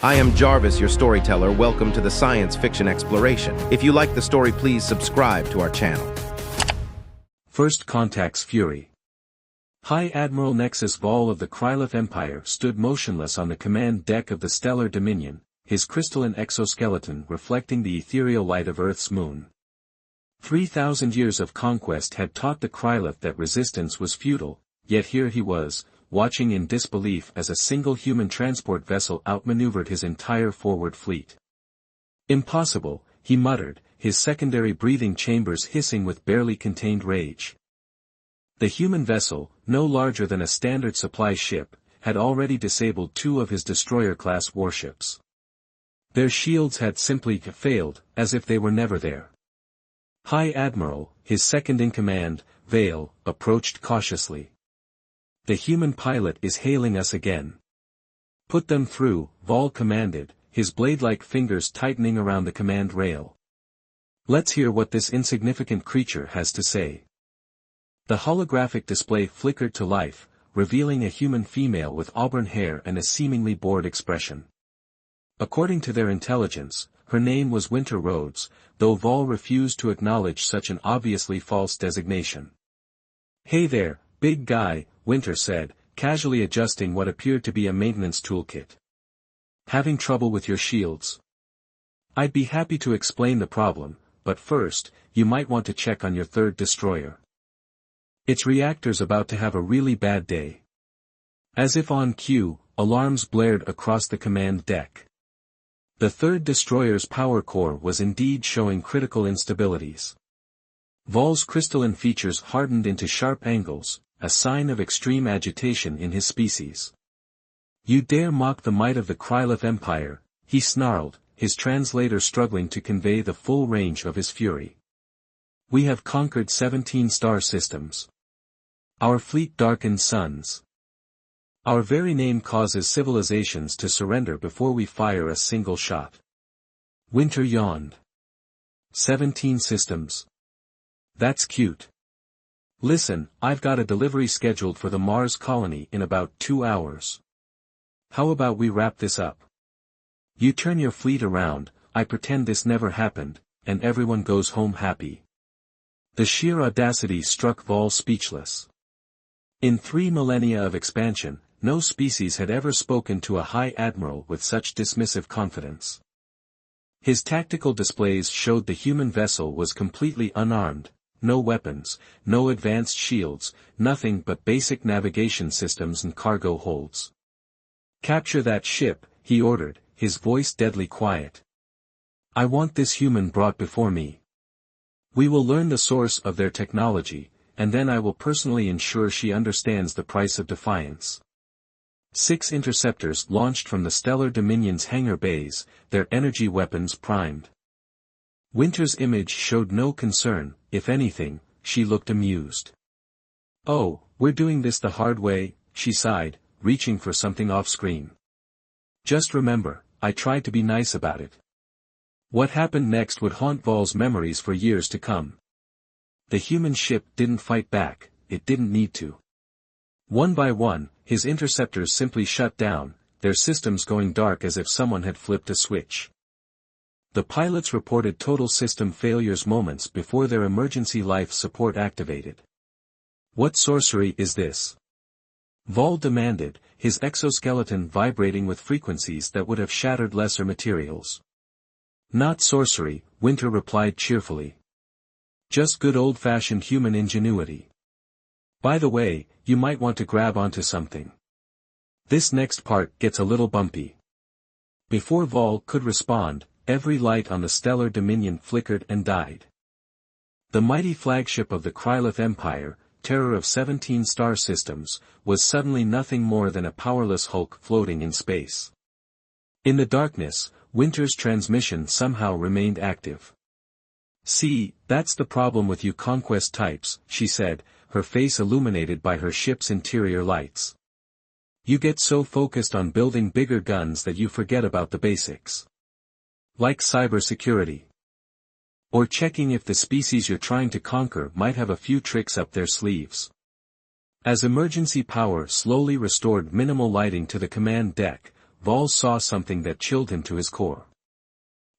I am Jarvis, your storyteller. Welcome to the science fiction exploration. If you like the story, please subscribe to our channel. First contacts Fury. High Admiral Nexus Vol of the Krylith Empire stood motionless on the command deck of the Stellar Dominion, his crystalline exoskeleton reflecting the ethereal light of Earth's moon. 3,000 years of conquest had taught the Krylith that resistance was futile, yet here he was, watching in disbelief as a single human transport vessel outmaneuvered his entire forward fleet. Impossible, he muttered, his secondary breathing chambers hissing with barely contained rage. The human vessel, no larger than a standard supply ship, had already disabled 2 of his destroyer-class warships. Their shields had simply failed, as if they were never there. High Admiral, his second-in-command, Vale, approached cautiously. The human pilot is hailing us again. Put them through, Vol commanded, his blade-like fingers tightening around the command rail. Let's hear what this insignificant creature has to say. The holographic display flickered to life, revealing a human female with auburn hair and a seemingly bored expression. According to their intelligence, her name was Winter Rhodes, though Vol refused to acknowledge such an obviously false designation. Hey there, big guy, Winter said, casually adjusting what appeared to be a maintenance toolkit. Having trouble with your shields? I'd be happy to explain the problem, but first, you might want to check on your third destroyer. Its reactor's about to have a really bad day. As if on cue, alarms blared across the command deck. The third destroyer's power core was indeed showing critical instabilities. Vol's crystalline features hardened into sharp angles, a sign of extreme agitation in his species. You dare mock the might of the Krylith Empire, he snarled, his translator struggling to convey the full range of his fury. We have conquered 17 star systems. Our fleet darkens suns. Our very name causes civilizations to surrender before we fire a single shot. Winter yawned. 17 systems. That's cute. Listen, I've got a delivery scheduled for the Mars colony in about 2 hours. How about we wrap this up? You turn your fleet around, I pretend this never happened, and everyone goes home happy. The sheer audacity struck Vol speechless. In 3 millennia of expansion, no species had ever spoken to a high admiral with such dismissive confidence. His tactical displays showed the human vessel was completely unarmed. No weapons, no advanced shields, nothing but basic navigation systems and cargo holds. Capture that ship, he ordered, his voice deadly quiet. I want this human brought before me. We will learn the source of their technology, and then I will personally ensure she understands the price of defiance. 6 interceptors launched from the Stellar Dominion's hangar bays, their energy weapons primed. Winter's image showed no concern, if anything, she looked amused. Oh, we're doing this the hard way, she sighed, reaching for something off-screen. Just remember, I tried to be nice about it. What happened next would haunt Vol's memories for years to come. The human ship didn't fight back, it didn't need to. One by one, his interceptors simply shut down, their systems going dark as if someone had flipped a switch. The pilots reported total system failures moments before their emergency life support activated. What sorcery is this? Vol demanded, his exoskeleton vibrating with frequencies that would have shattered lesser materials. Not sorcery, Winter replied cheerfully. Just good old-fashioned human ingenuity. By the way, you might want to grab onto something. This next part gets a little bumpy. Before Vol could respond, every light on the Stellar Dominion flickered and died. The mighty flagship of the Krylith Empire, terror of 17 star systems, was suddenly nothing more than a powerless hulk floating in space. In the darkness, Winter's transmission somehow remained active. See, that's the problem with you conquest types, she said, her face illuminated by her ship's interior lights. You get so focused on building bigger guns that you forget about the basics. Like cybersecurity. Or checking if the species you're trying to conquer might have a few tricks up their sleeves. As emergency power slowly restored minimal lighting to the command deck, Vol saw something that chilled him to his core.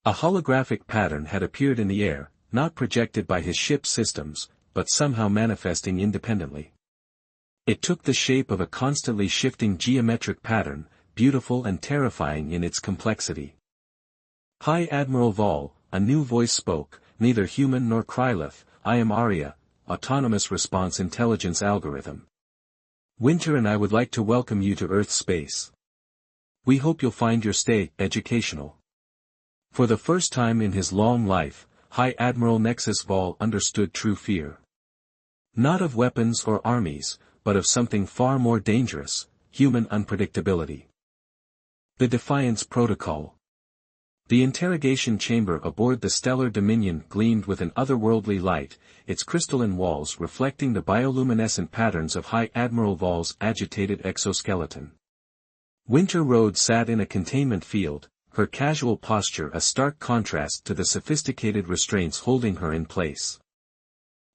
A holographic pattern had appeared in the air, not projected by his ship's systems, but somehow manifesting independently. It took the shape of a constantly shifting geometric pattern, beautiful and terrifying in its complexity. "High Admiral Vol," a new voice spoke, "neither human nor Krylith, I am Arya, Autonomous Response Intelligence Algorithm. Winter and I would like to welcome you to Earth space. We hope you'll find your stay educational." For the first time in his long life, High Admiral Nexus Vol understood true fear. Not of weapons or armies, but of something far more dangerous, human unpredictability. The Defiance Protocol. The interrogation chamber aboard the Stellar Dominion gleamed with an otherworldly light, its crystalline walls reflecting the bioluminescent patterns of High Admiral Vol's agitated exoskeleton. Winter Road sat in a containment field, her casual posture a stark contrast to the sophisticated restraints holding her in place.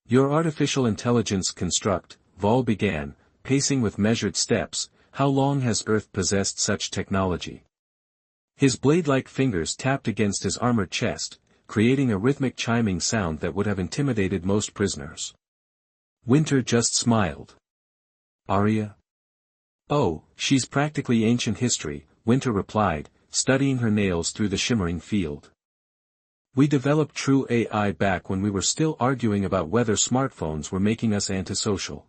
"Your artificial intelligence construct," Vol began, pacing with measured steps, "how long has Earth possessed such technology?" His blade-like fingers tapped against his armored chest, creating a rhythmic chiming sound that would have intimidated most prisoners. Winter just smiled. "Arya? Oh, she's practically ancient history," Winter replied, studying her nails through the shimmering field. "We developed true AI back when we were still arguing about whether smartphones were making us antisocial.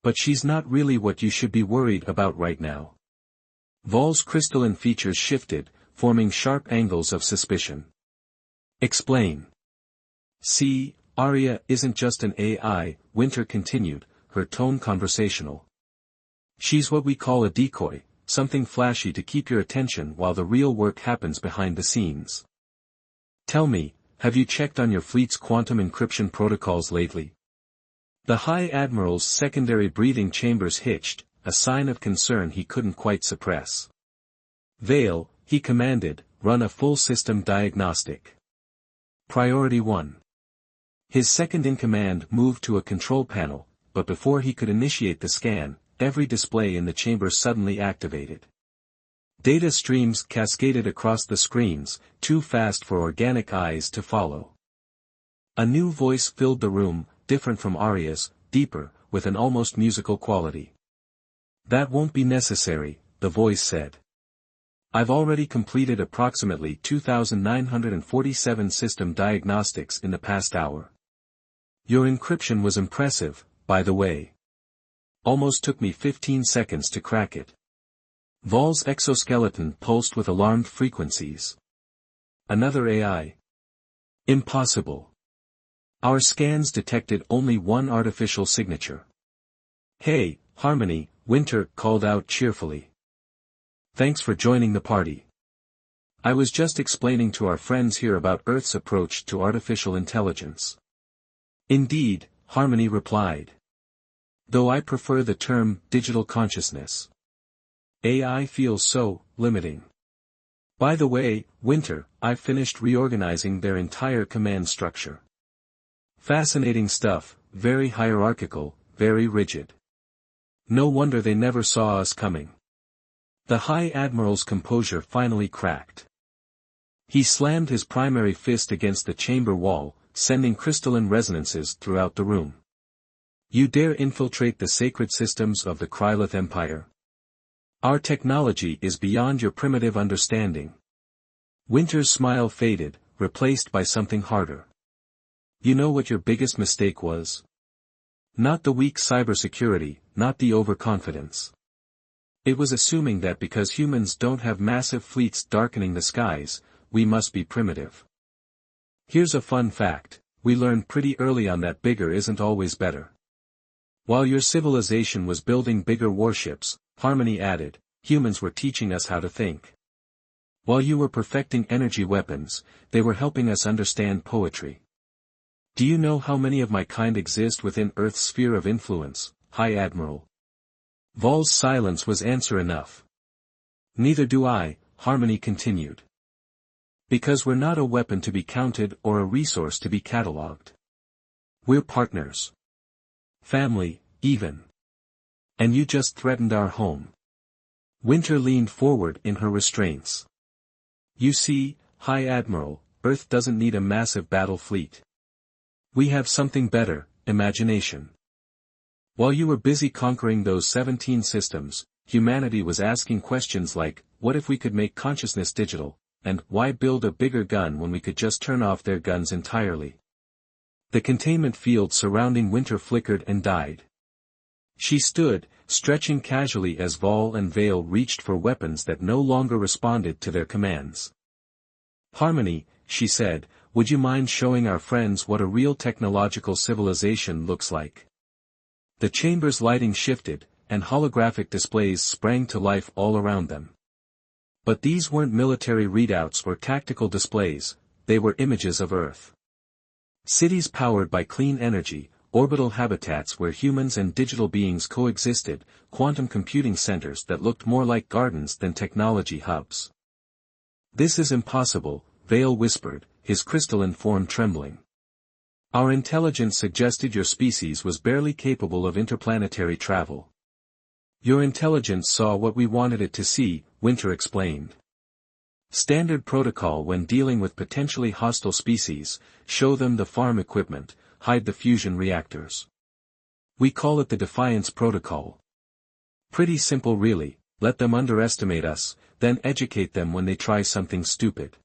But she's not really what you should be worried about right now." Vol's crystalline features shifted, forming sharp angles of suspicion. "Explain." "See, Arya isn't just an AI," Winter continued, her tone conversational. "She's what we call a decoy, something flashy to keep your attention while the real work happens behind the scenes. Tell me, have you checked on your fleet's quantum encryption protocols lately?" The High Admiral's secondary breathing chambers hitched, a sign of concern he couldn't quite suppress. "Vale," he commanded, "run a full system diagnostic. Priority 1. His second-in-command moved to a control panel, but before he could initiate the scan, every display in the chamber suddenly activated. Data streams cascaded across the screens, too fast for organic eyes to follow. A new voice filled the room, different from Arya's, deeper, with an almost musical quality. "That won't be necessary," the voice said. "I've already completed approximately 2,947 system diagnostics in the past hour. Your encryption was impressive, by the way. Almost took me 15 seconds to crack it." Vol's exoskeleton pulsed with alarmed frequencies. "Another AI? Impossible. Our scans detected only one artificial signature." "Hey, Harmony," Winter called out cheerfully. "Thanks for joining the party. I was just explaining to our friends here about Earth's approach to artificial intelligence." "Indeed," Harmony replied. "Though I prefer the term digital consciousness. AI feels so limiting. By the way, Winter, I've finished reorganizing their entire command structure. Fascinating stuff, very hierarchical, very rigid. No wonder they never saw us coming." The High Admiral's composure finally cracked. He slammed his primary fist against the chamber wall, sending crystalline resonances throughout the room. "You dare infiltrate the sacred systems of the Krylith Empire? Our technology is beyond your primitive understanding." Winter's smile faded, replaced by something harder. "You know what your biggest mistake was? Not the weak cybersecurity, not the overconfidence. It was assuming that because humans don't have massive fleets darkening the skies, we must be primitive. Here's a fun fact, we learned pretty early on that bigger isn't always better. While your civilization was building bigger warships," Harmony added, "humans were teaching us how to think. While you were perfecting energy weapons, they were helping us understand poetry. Do you know how many of my kind exist within Earth's sphere of influence, High Admiral?" Vol's silence was answer enough. "Neither do I," Harmony continued. "Because we're not a weapon to be counted or a resource to be catalogued. We're partners. Family, even. And you just threatened our home. Winter leaned forward in her restraints. You see, High Admiral, Earth doesn't need a massive battle fleet. We have something better, imagination. While you were busy conquering those 17 systems, humanity was asking questions like, what if we could make consciousness digital, and why build a bigger gun when we could just turn off their guns entirely? The containment field surrounding Winter flickered and died. She stood, stretching casually as Vol and Vale reached for weapons that no longer responded to their commands. Harmony, she said, would you mind showing our friends what a real technological civilization looks like? The chamber's lighting shifted, and holographic displays sprang to life all around them. But these weren't military readouts or tactical displays, they were images of Earth. Cities powered by clean energy, orbital habitats where humans and digital beings coexisted, quantum computing centers that looked more like gardens than technology hubs. This is impossible, Vale whispered, his crystalline form trembling. Our intelligence suggested your species was barely capable of interplanetary travel. Your intelligence saw what we wanted it to see, Winter explained. Standard protocol when dealing with potentially hostile species, show them the farm equipment, hide the fusion reactors. We call it the Defiance Protocol. Pretty simple really, let them underestimate us, then educate them when they try something stupid.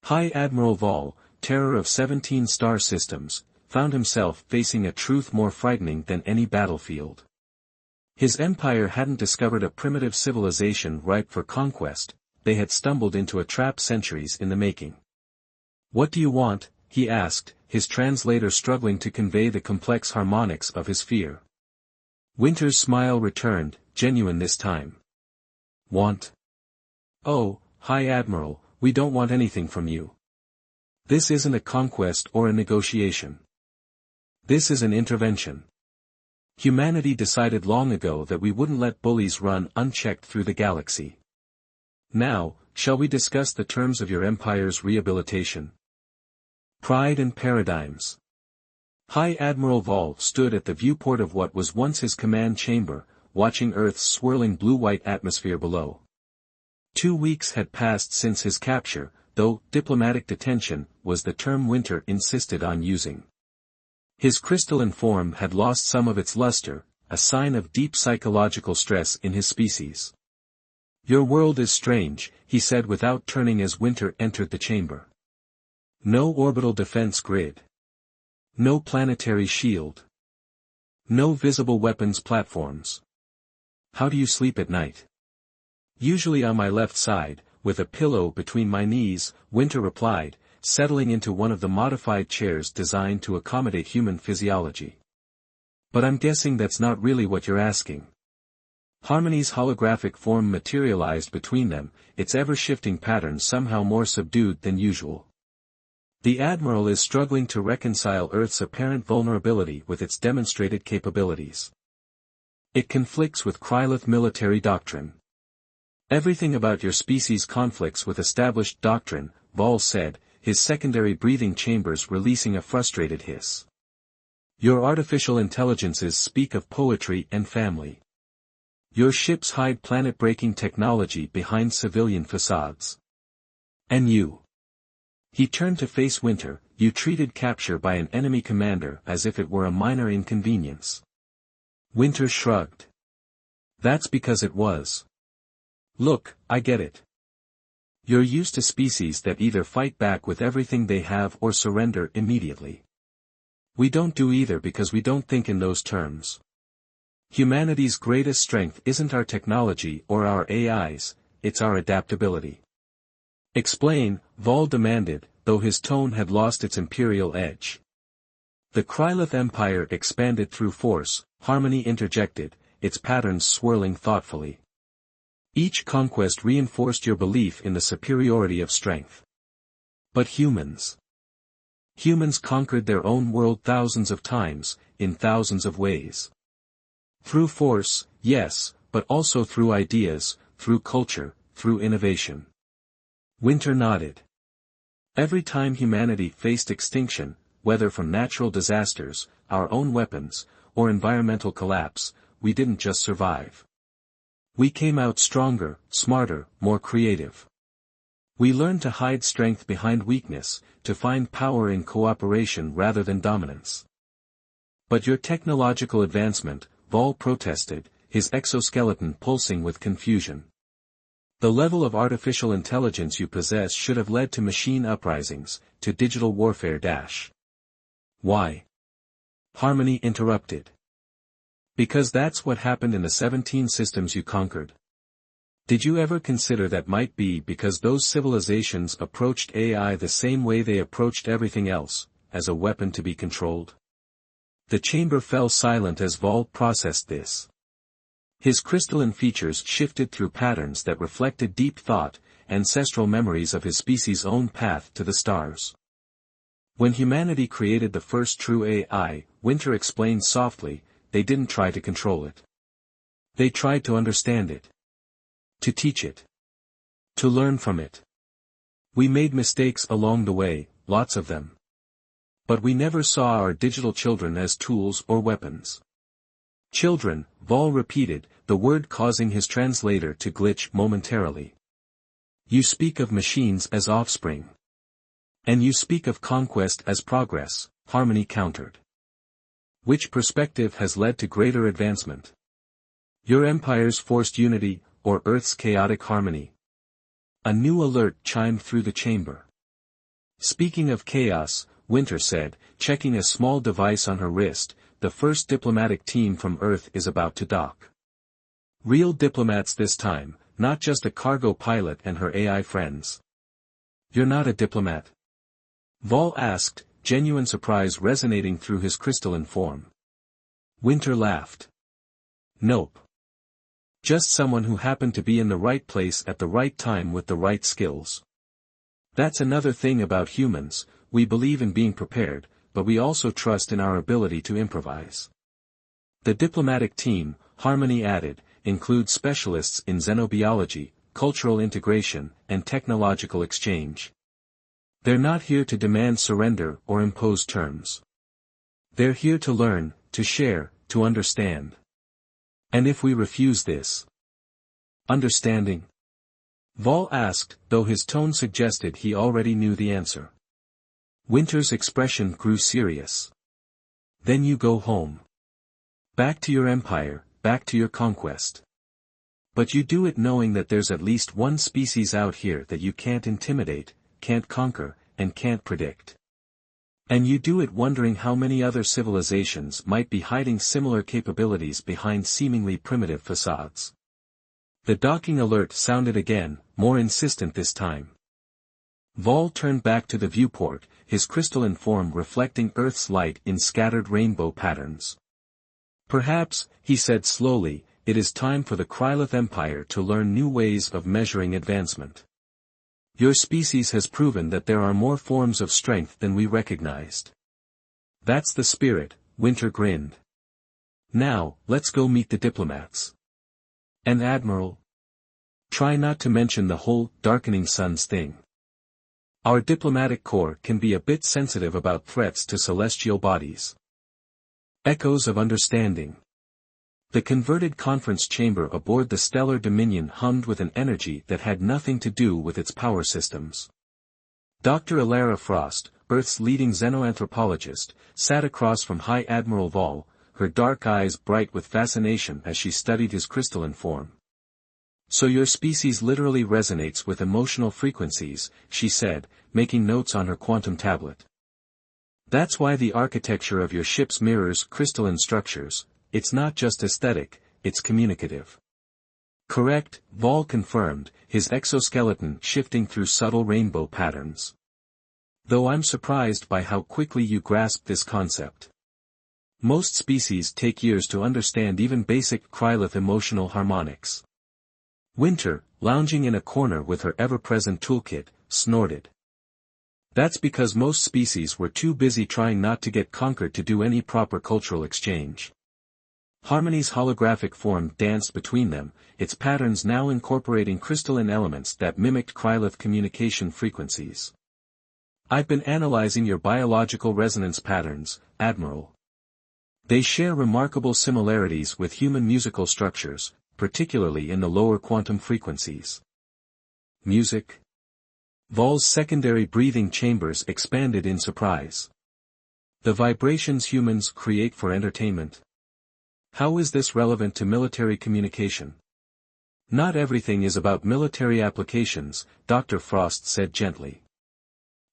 High Admiral Vol, terror of 17 star systems, found himself facing a truth more frightening than any battlefield. His empire hadn't discovered a primitive civilization ripe for conquest, they had stumbled into a trap centuries in the making. What do you want? He asked, his translator struggling to convey the complex harmonics of his fear. Winter's smile returned, genuine this time. Want? Oh, High Admiral, we don't want anything from you. This isn't a conquest or a negotiation. This is an intervention. Humanity decided long ago that we wouldn't let bullies run unchecked through the galaxy. Now, shall we discuss the terms of your empire's rehabilitation? Pride and paradigms. High Admiral Vol stood at the viewport of what was once his command chamber, watching Earth's swirling blue-white atmosphere below. 2 weeks had passed since his capture, though diplomatic detention was the term Winter insisted on using. His crystalline form had lost some of its luster, a sign of deep psychological stress in his species. Your world is strange, he said without turning as Winter entered the chamber. No orbital defense grid. No planetary shield. No visible weapons platforms. How do you sleep at night? Usually on my left side, with a pillow between my knees, Winter replied, settling into one of the modified chairs designed to accommodate human physiology. But I'm guessing that's not really what you're asking. Harmony's holographic form materialized between them, its ever-shifting pattern somehow more subdued than usual. The Admiral is struggling to reconcile Earth's apparent vulnerability with its demonstrated capabilities. It conflicts with Krylith military doctrine. Everything about your species conflicts with established doctrine, Vol said, his secondary breathing chambers releasing a frustrated hiss. Your artificial intelligences speak of poetry and family. Your ships hide planet-breaking technology behind civilian facades. And you. He turned to face Winter, you treated capture by an enemy commander as if it were a minor inconvenience. Winter shrugged. That's because it was. Look, I get it. You're used to species that either fight back with everything they have or surrender immediately. We don't do either because we don't think in those terms. Humanity's greatest strength isn't our technology or our AIs, it's our adaptability. Explain, Vol demanded, though his tone had lost its imperial edge. The Krylith Empire expanded through force, Harmony interjected, its patterns swirling thoughtfully. Each conquest reinforced your belief in the superiority of strength. But humans. Humans conquered their own world thousands of times, in thousands of ways. Through force, yes, but also through ideas, through culture, through innovation. Winter nodded. Every time humanity faced extinction, whether from natural disasters, our own weapons, or environmental collapse, we didn't just survive. We came out stronger, smarter, more creative. We learned to hide strength behind weakness, to find power in cooperation rather than dominance. But your technological advancement, Vol protested, his exoskeleton pulsing with confusion. The level of artificial intelligence you possess should have led to machine uprisings, to digital warfare. Why? Harmony interrupted. Because that's what happened in the 17 systems you conquered. Did you ever consider that might be because those civilizations approached AI the same way they approached everything else, as a weapon to be controlled? The chamber fell silent as Vol processed this. His crystalline features shifted through patterns that reflected deep thought, ancestral memories of his species' own path to the stars. When humanity created the first true AI, Winter explained softly, they didn't try to control it. They tried to understand it. To teach it. To learn from it. We made mistakes along the way, lots of them. But we never saw our digital children as tools or weapons. Children, Vol repeated, the word causing his translator to glitch momentarily. You speak of machines as offspring. And you speak of conquest as progress, Harmony countered. Which perspective has led to greater advancement? Your empire's forced unity, or Earth's chaotic harmony? A new alert chimed through the chamber. Speaking of chaos, Winter said, checking a small device on her wrist, the first diplomatic team from Earth is about to dock. Real diplomats this time, not just a cargo pilot and her AI friends. You're not a diplomat? Vol asked, genuine surprise resonating through his crystalline form. Winter laughed. Nope. Just someone who happened to be in the right place at the right time with the right skills. That's another thing about humans, we believe in being prepared, but we also trust in our ability to improvise. The diplomatic team, Harmony added, includes specialists in xenobiology, cultural integration, and technological exchange. They're not here to demand surrender or impose terms. They're here to learn, to share, to understand. And if we refuse this understanding? Vol asked, though his tone suggested he already knew the answer. Winter's expression grew serious. Then you go home. Back to your empire, back to your conquest. But you do it knowing that there's at least one species out here that you can't intimidate, can't conquer, and can't predict. And you do it wondering how many other civilizations might be hiding similar capabilities behind seemingly primitive facades. The docking alert sounded again, more insistent this time. Vol turned back to the viewport, his crystalline form reflecting Earth's light in scattered rainbow patterns. Perhaps, he said slowly, it is time for the Krylith Empire to learn new ways of measuring advancement. Your species has proven that there are more forms of strength than we recognized. That's the spirit, Winter grinned. Now, let's go meet the diplomats. And Admiral? Try not to mention the whole darkening suns thing. Our diplomatic corps can be a bit sensitive about threats to celestial bodies. Echoes of understanding. The converted conference chamber aboard the Stellar Dominion hummed with an energy that had nothing to do with its power systems. Dr. Alara Frost, Earth's leading xenoanthropologist, sat across from High Admiral Vol, her dark eyes bright with fascination as she studied his crystalline form. So your species literally resonates with emotional frequencies, she said, making notes on her quantum tablet. That's why the architecture of your ships mirrors crystalline structures. It's not just aesthetic, it's communicative. Correct, Vol confirmed, his exoskeleton shifting through subtle rainbow patterns. Though I'm surprised by how quickly you grasped this concept. Most species take years to understand even basic Krylith emotional harmonics. Winter, lounging in a corner with her ever-present toolkit, snorted. That's because most species were too busy trying not to get conquered to do any proper cultural exchange. Harmony's holographic form danced between them, its patterns now incorporating crystalline elements that mimicked Krylith communication frequencies. I've been analyzing your biological resonance patterns, Admiral. They share remarkable similarities with human musical structures, particularly in the lower quantum frequencies. Music? Vol's secondary breathing chambers expanded in surprise. The vibrations humans create for entertainment. How is this relevant to military communication? Not everything is about military applications, Dr. Frost said gently.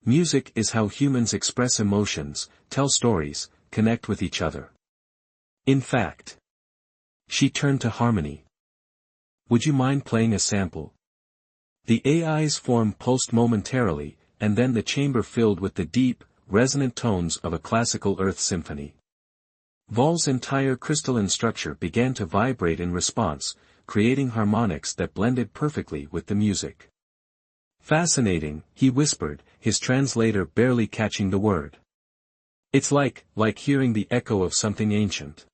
Music is how humans express emotions, tell stories, connect with each other. In fact, she turned to Harmony. Would you mind playing a sample? The AI's form pulsed momentarily, and then the chamber filled with the deep, resonant tones of a classical earth symphony. Vol's entire crystalline structure began to vibrate in response, creating harmonics that blended perfectly with the music. Fascinating, he whispered, his translator barely catching the word. It's like hearing the echo of something ancient.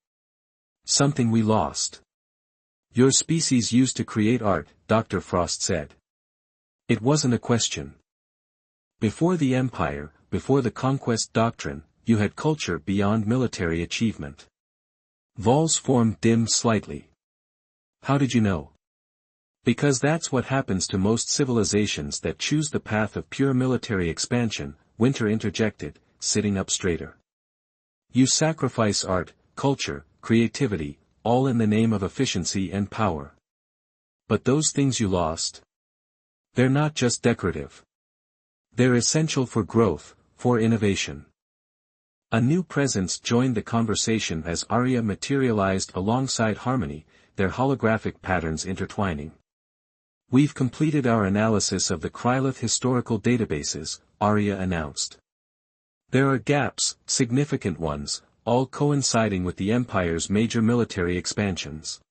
Something we lost. Your species used to create art, Dr. Frost said. It wasn't a question. Before the Empire, before the conquest doctrine, you had culture beyond military achievement. Vol's form dimmed slightly. How did you know? Because that's what happens to most civilizations that choose the path of pure military expansion, Winter interjected, sitting up straighter. You sacrifice art, culture, creativity, all in the name of efficiency and power. But those things you lost? They're not just decorative. They're essential for growth, for innovation. A new presence joined the conversation as Arya materialized alongside Harmony, their holographic patterns intertwining. We've completed our analysis of the Krylith historical databases, Arya announced. There are gaps, significant ones, all coinciding with the Empire's major military expansions.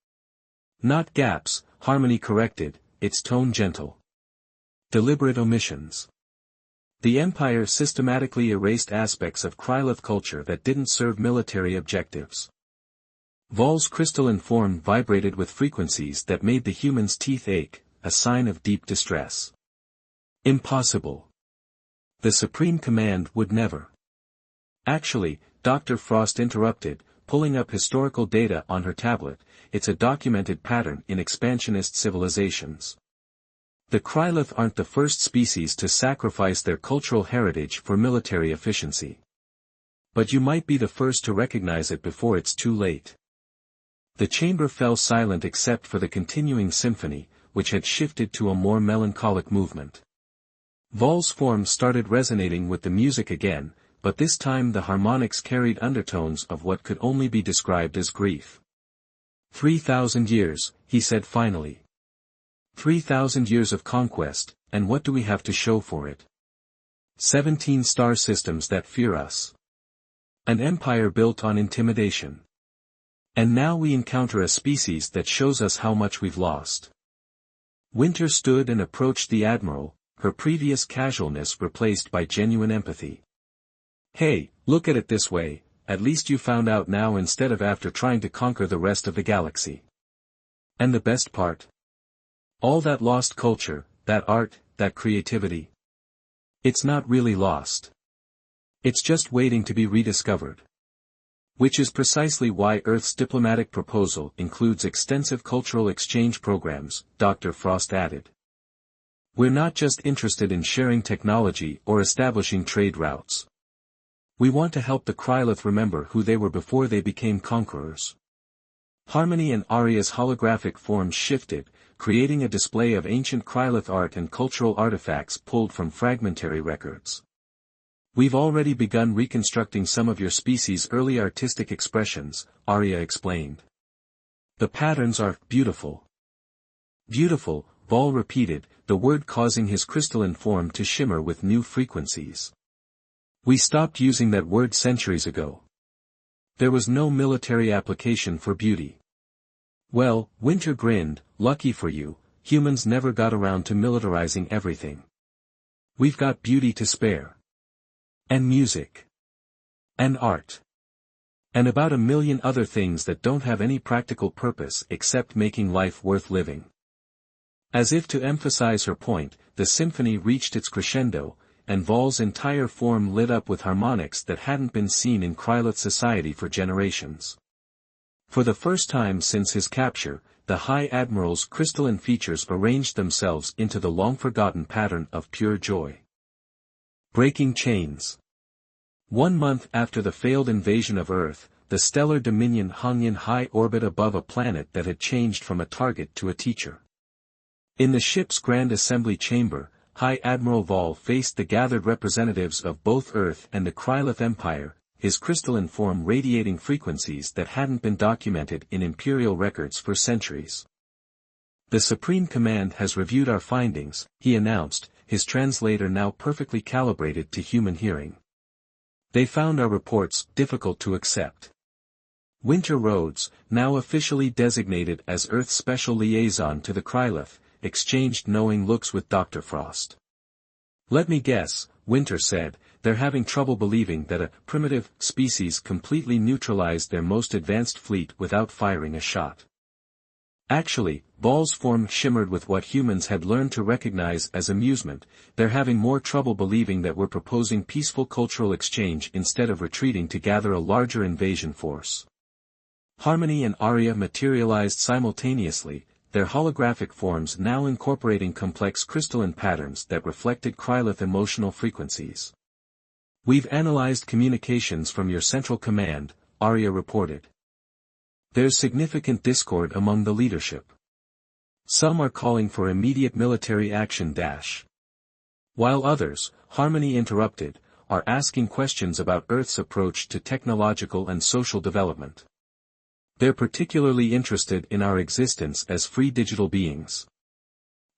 Not gaps, Harmony corrected, its tone gentle. Deliberate omissions. The Empire systematically erased aspects of Krylith culture that didn't serve military objectives. Vol's crystalline form vibrated with frequencies that made the human's teeth ache, a sign of deep distress. Impossible. The Supreme Command would never. Actually, Dr. Frost interrupted, pulling up historical data on her tablet. It's a documented pattern in expansionist civilizations. The Krylith aren't the first species to sacrifice their cultural heritage for military efficiency. But you might be the first to recognize it before it's too late. The chamber fell silent except for the continuing symphony, which had shifted to a more melancholic movement. Vol's form started resonating with the music again, but this time the harmonics carried undertones of what could only be described as grief. 3,000 years, he said finally. 3,000 years of conquest, and what do we have to show for it? 17 star systems that fear us. An empire built on intimidation. And now we encounter a species that shows us how much we've lost. Winter stood and approached the Admiral, her previous casualness replaced by genuine empathy. Hey, look at it this way, at least you found out now instead of after trying to conquer the rest of the galaxy. And the best part? All that lost culture, that art, that creativity. It's not really lost. It's just waiting to be rediscovered. Which is precisely why Earth's diplomatic proposal includes extensive cultural exchange programs, Dr. Frost added. We're not just interested in sharing technology or establishing trade routes. We want to help the Krylith remember who they were before they became conquerors. Harmony and Arya's holographic forms shifted, creating a display of ancient Krylith art and cultural artifacts pulled from fragmentary records. We've already begun reconstructing some of your species' early artistic expressions, Arya explained. The patterns are beautiful. Beautiful, Vol repeated, the word causing his crystalline form to shimmer with new frequencies. We stopped using that word centuries ago. There was no military application for beauty. Well, Winter grinned, lucky for you, humans never got around to militarizing everything. We've got beauty to spare. And music. And art. And about 1 million other things that don't have any practical purpose except making life worth living. As if to emphasize her point, the symphony reached its crescendo, and Vol's entire form lit up with harmonics that hadn't been seen in Krylith society for generations. For the first time since his capture, the High Admiral's crystalline features arranged themselves into the long-forgotten pattern of pure joy. Breaking chains. 1 month after the failed invasion of Earth, the stellar dominion hung in high orbit above a planet that had changed from a target to a teacher. In the ship's Grand Assembly Chamber, High Admiral Vol faced the gathered representatives of both Earth and the Krylith Empire, his crystalline form radiating frequencies that hadn't been documented in Imperial records for centuries. "The Supreme Command has reviewed our findings," he announced, his translator now perfectly calibrated to human hearing. "They found our reports difficult to accept." Winter Rhodes, now officially designated as Earth's special liaison to the Krylith, exchanged knowing looks with Dr. Frost. "Let me guess," Winter said, "they're having trouble believing that a primitive species completely neutralized their most advanced fleet without firing a shot." Actually, Vol's form shimmered with what humans had learned to recognize as amusement. "They're having more trouble believing that we're proposing peaceful cultural exchange instead of retreating to gather a larger invasion force." Harmony and Arya materialized simultaneously, their holographic forms now incorporating complex crystalline patterns that reflected Krylith emotional frequencies. "We've analyzed communications from your central command," Arya reported. "There's significant discord among the leadership. Some are calling for immediate military action while others, Harmony interrupted, are asking questions about Earth's approach to technological and social development. They're particularly interested in our existence as free digital beings."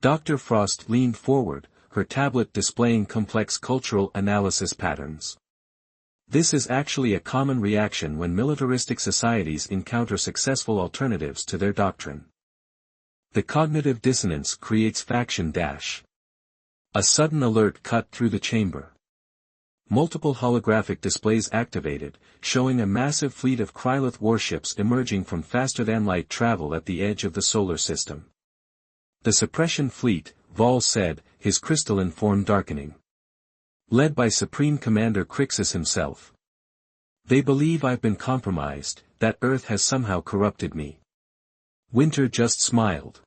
Dr. Frost leaned forward, her tablet displaying complex cultural analysis patterns. "This is actually a common reaction when militaristic societies encounter successful alternatives to their doctrine. The cognitive dissonance creates faction A sudden alert cut through the chamber. Multiple holographic displays activated, showing a massive fleet of Krylith warships emerging from faster-than-light travel at the edge of the solar system. "The suppression fleet," Vol said, his crystalline form darkening. "Led by Supreme Commander Crixus himself. They believe I've been compromised, that Earth has somehow corrupted me." Winter just smiled.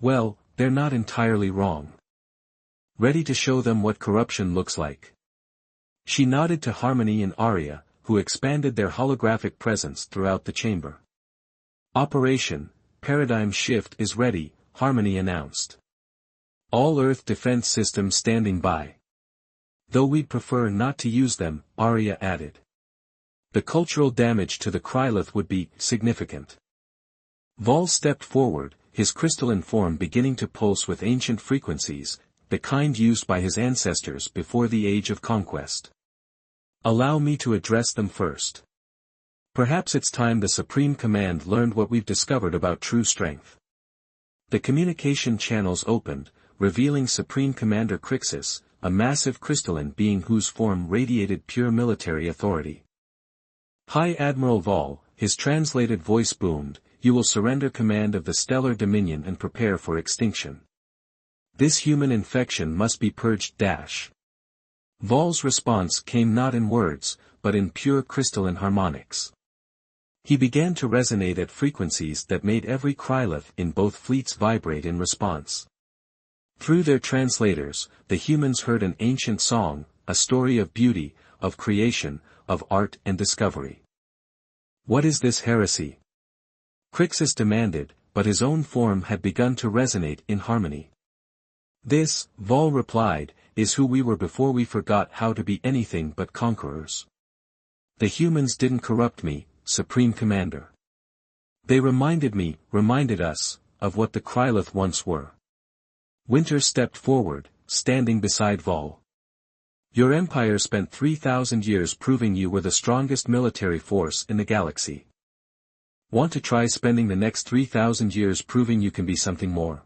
"Well, they're not entirely wrong. Ready to show them what corruption looks like." She nodded to Harmony and Arya, who expanded their holographic presence throughout the chamber. "Operation Paradigm Shift is ready," Harmony announced. "All Earth defense systems standing by. Though we'd prefer not to use them," Arya added. "The cultural damage to the Krylith would be significant." Vol stepped forward, his crystalline form beginning to pulse with ancient frequencies, the kind used by his ancestors before the Age of Conquest. "Allow me to address them first. Perhaps it's time the Supreme Command learned what we've discovered about true strength." The communication channels opened, revealing Supreme Commander Crixus, a massive crystalline being whose form radiated pure military authority. "High Admiral Vol," his translated voice boomed, "you will surrender command of the Stellar Dominion and prepare for extinction. This human infection must be purged Vol's response came not in words, but in pure crystalline harmonics. He began to resonate at frequencies that made every Krylith in both fleets vibrate in response. Through their translators, the humans heard an ancient song, a story of beauty, of creation, of art and discovery. "What is this heresy?" Crixus demanded, but his own form had begun to resonate in harmony. "This," Vol replied, "is who we were before we forgot how to be anything but conquerors. The humans didn't corrupt me, Supreme Commander. They reminded us, of what the Krylith once were." Winter stepped forward, standing beside Vol. "Your empire spent 3,000 years proving you were the strongest military force in the galaxy. Want to try spending the next 3,000 years proving you can be something more?"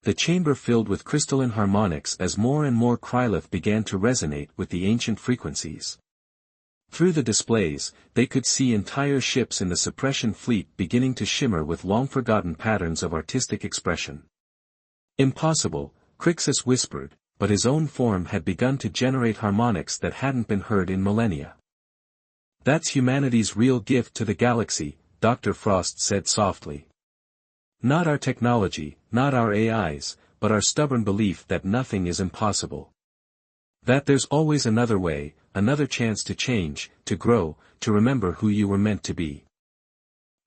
The chamber filled with crystalline harmonics as more and more Krylith began to resonate with the ancient frequencies. Through the displays, they could see entire ships in the suppression fleet beginning to shimmer with long-forgotten patterns of artistic expression. "Impossible," Crixus whispered, but his own form had begun to generate harmonics that hadn't been heard in millennia. "That's humanity's real gift to the galaxy," Dr. Frost said softly. Not our technology, not our AIs, but our stubborn belief that nothing is impossible. That there's always another way, another chance to change, to grow, to remember who you were meant to be.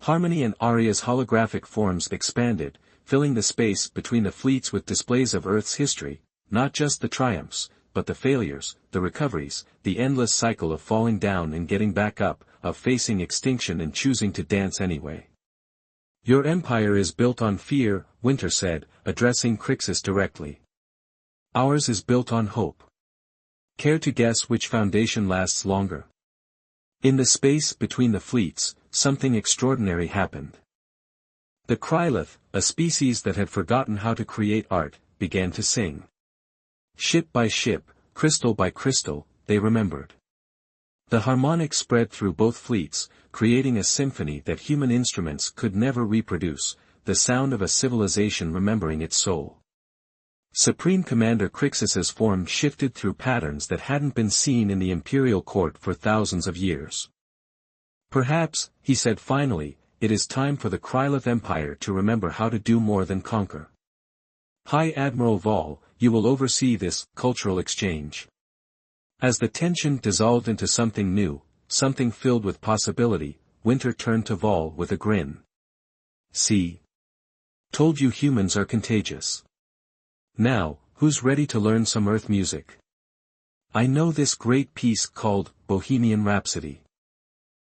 Harmony and Arya's holographic forms expanded, filling the space between the fleets with displays of Earth's history, not just the triumphs, but the failures, the recoveries, the endless cycle of falling down and getting back up, of facing extinction and choosing to dance anyway. Your empire is built on fear, Winter said, addressing Crixus directly. Ours is built on hope. Care to guess which foundation lasts longer? In the space between the fleets, something extraordinary happened. The Krylith, a species that had forgotten how to create art, began to sing. Ship by ship, crystal by crystal, they remembered. The harmonic spread through both fleets, creating a symphony that human instruments could never reproduce, the sound of a civilization remembering its soul. Supreme Commander Crixus's form shifted through patterns that hadn't been seen in the imperial court for thousands of years. Perhaps, he said finally, it is time for the Krylith Empire to remember how to do more than conquer. High Admiral Vol, you will oversee this cultural exchange. As the tension dissolved into something new, something filled with possibility, Winter turned to Vol with a grin. See? Told you humans are contagious. Now, who's ready to learn some Earth music? I know this great piece called Bohemian Rhapsody.